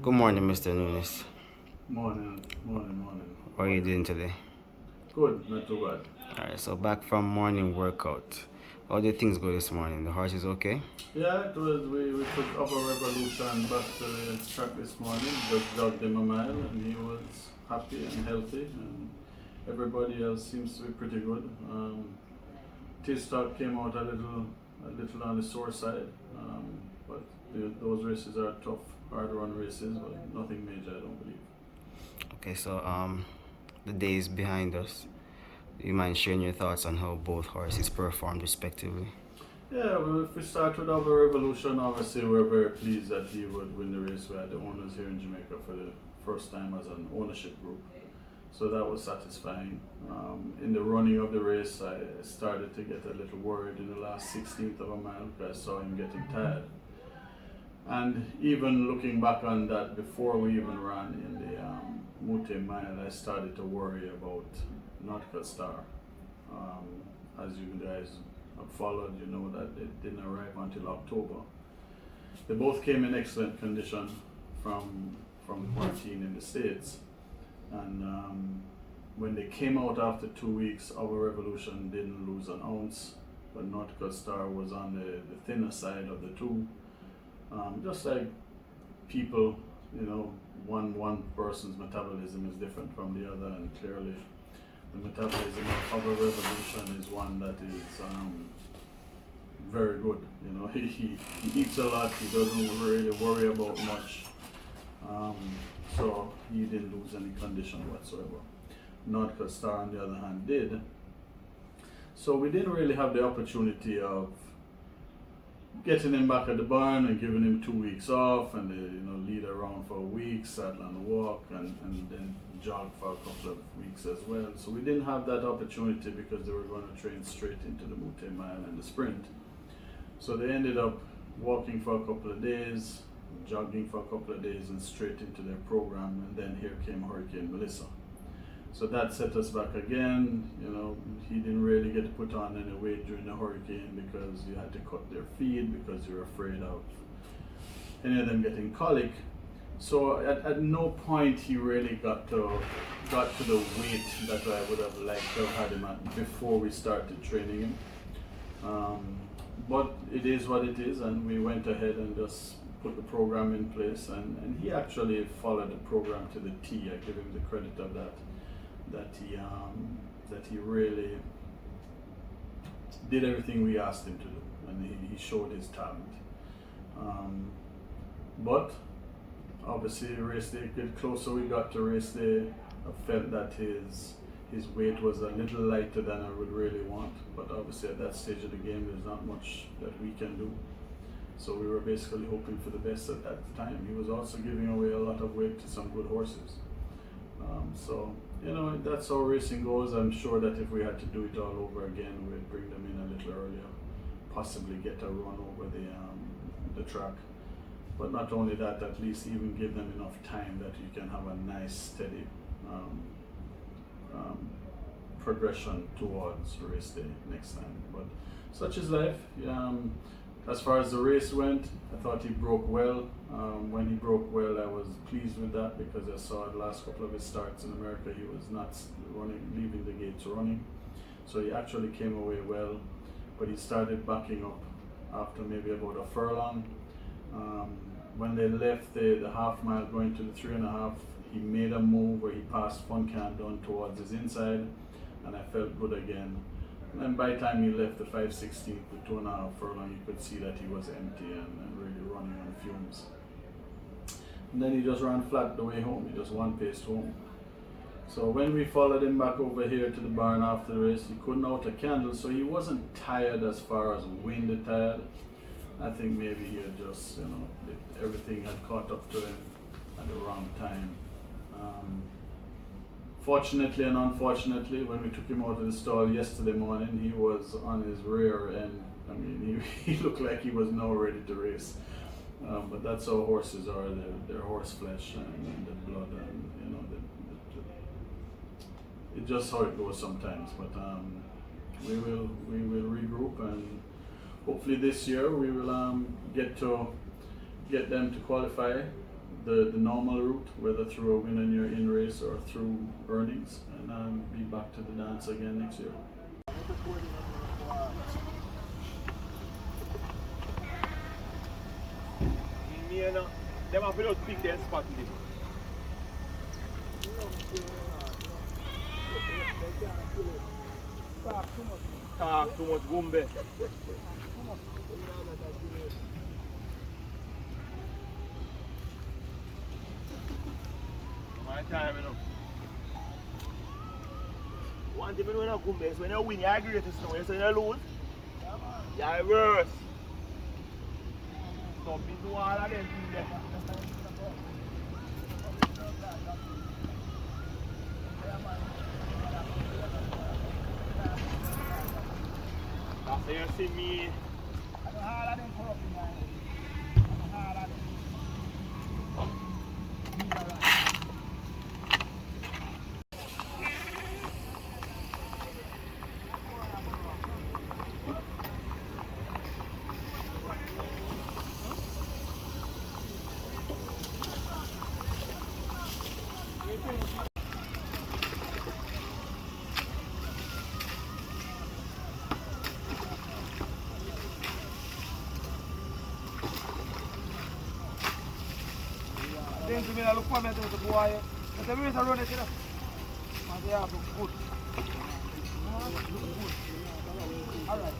Good morning, Mr. Nunes. Morning. How are you doing today? Good, not too bad. Alright, so back from morning workout. How did things go this morning? The horse is okay? Yeah, it was. We took Upper Revolution back to the track this morning. Just jogged him a mile, and he was happy and healthy, and everybody else seems to be pretty good. T-Stock came out a little on the sore side, but those races are tough, hard run races, but nothing major, I don't believe. Okay, so the day is behind us. Do you mind sharing your thoughts on how both horses performed respectively? Yeah, well, if we start with our Revolution, obviously we're very pleased that he would win the race. We had the owners here in Jamaica for the first time as an ownership group, so that was satisfying. In the running of the race, I started to get a little worried in the last 16th of a mile because I saw him getting tired. And even looking back on that, before we even ran in the Mute mile, I started to worry about Nautical Star. As you guys have followed, you know that it didn't arrive until October. They both came in excellent condition from quarantine in the States, and when they came out after 2 weeks, our Revolution didn't lose an ounce, but Nautical Star was on the thinner side of the two. Just like people, you know, one person's metabolism is different from the other, and clearly the metabolism of our Revolution is one that is very good. You know, he eats a lot. He doesn't really worry about much. So he didn't lose any condition whatsoever. Nautical Star, on the other hand, did. So we didn't really have the opportunity of getting him back at the barn and giving him 2 weeks off, and lead around for a week, saddle and walk, and then jog for a couple of weeks as well. So we didn't have that opportunity because they were going to train straight into the Mute Mile and the sprint. So they ended up walking for a couple of days, jogging for a couple of days, and straight into their program. And then here came Hurricane Melissa. So that set us back again. You know, he didn't really get to put on any weight during the hurricane because you had to cut their feed because you were afraid of any of them getting colic. So at no point he really got to the weight that I would have liked to have had him at before we started training him. But it is what it is, and we went ahead and just put the program in place, and he actually followed the program to the T. I give him the credit of that he really did everything we asked him to do, and he showed his talent. But obviously, race day, the closer we got to race day, I felt that his weight was a little lighter than I would really want. But obviously, at that stage of the game, there's not much that we can do. So we were basically hoping for the best at that time. He was also giving away a lot of weight to some good horses. So, you know, that's how racing goes. I'm sure that if we had to do it all over again, we'd bring them in a little earlier, possibly get a run over the track. But not only that, at least even give them enough time that you can have a nice, steady progression towards race day next time. But such is life. As far as the race went, I thought he broke well. When he broke well, I was pleased with that because I saw the last couple of his starts in America, he was not leaving the gates running. So he actually came away well, but he started backing up after maybe about a furlong. When they left the half mile going to the 3.5, he made a move where he passed Fun Can down towards his inside, and I felt good again. And then by the time he left the 5/16, the 2.5 furlong, you could see that he was empty and really running on fumes. And then he just ran flat the way home. He just one-paced home. So when we followed him back over here to the barn after the race, he couldn't out a candle, so he wasn't tired as far as winded tired. I think maybe he had just, everything had caught up to him at the wrong time. Fortunately and unfortunately, when we took him out of the stall yesterday morning, he was on his rear end. I mean, he looked like he was now ready to race. But that's how horses are. They're horse flesh and the blood, and it's just how it goes sometimes. But we will regroup, and hopefully this year we will get them to qualify the normal route, whether through a win in your in race or through earnings, and be back to the dance again next year. Them have to pick their spot. Talk too much Gumbe. My time, you know. One thing when you Gumbe is when you win, you're greatest now. So when you lose, you're worse. So be do all of them things there. That's how you see me. I don't have all of them corrupt in my head. I don't have all of them. Dentro mira, look for me to the boy. But the way to run it, you know. And they have good. Alright.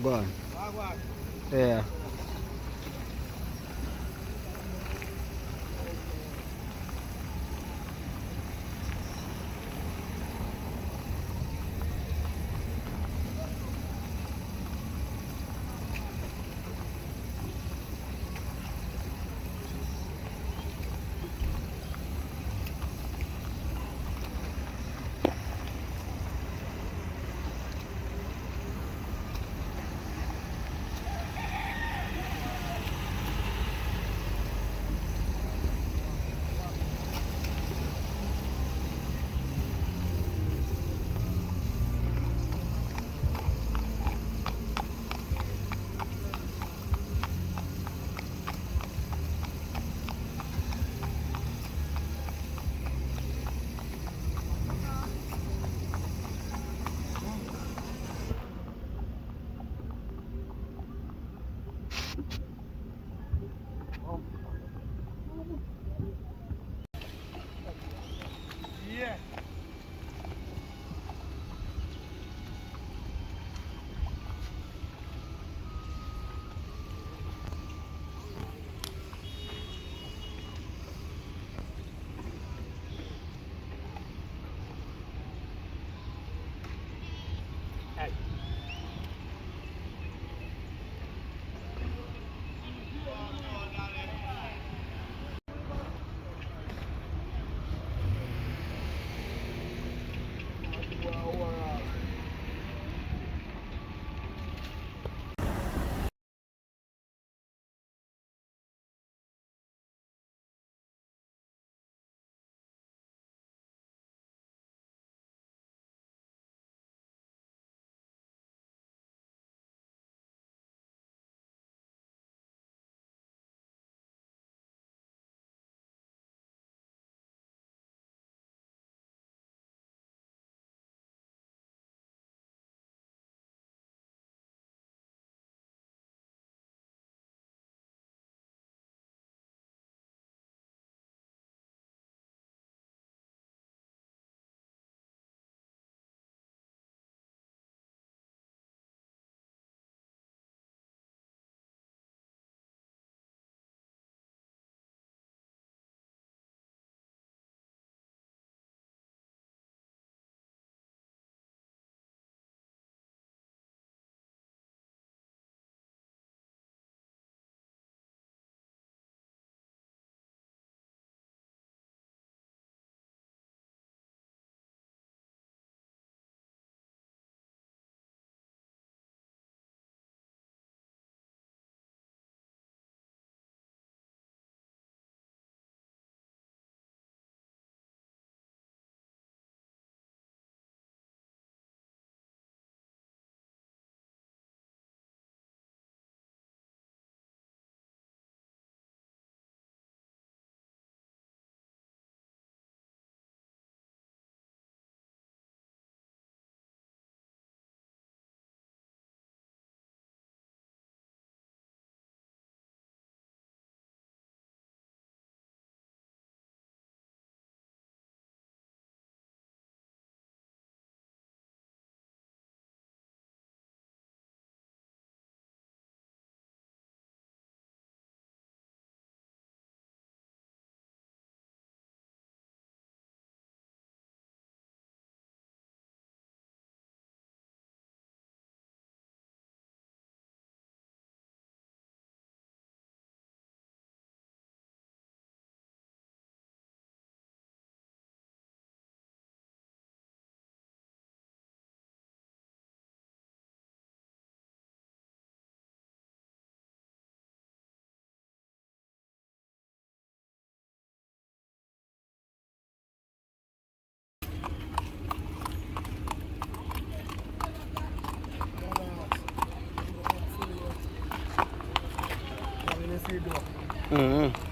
Go on. Yeah. see though. Mm-hmm.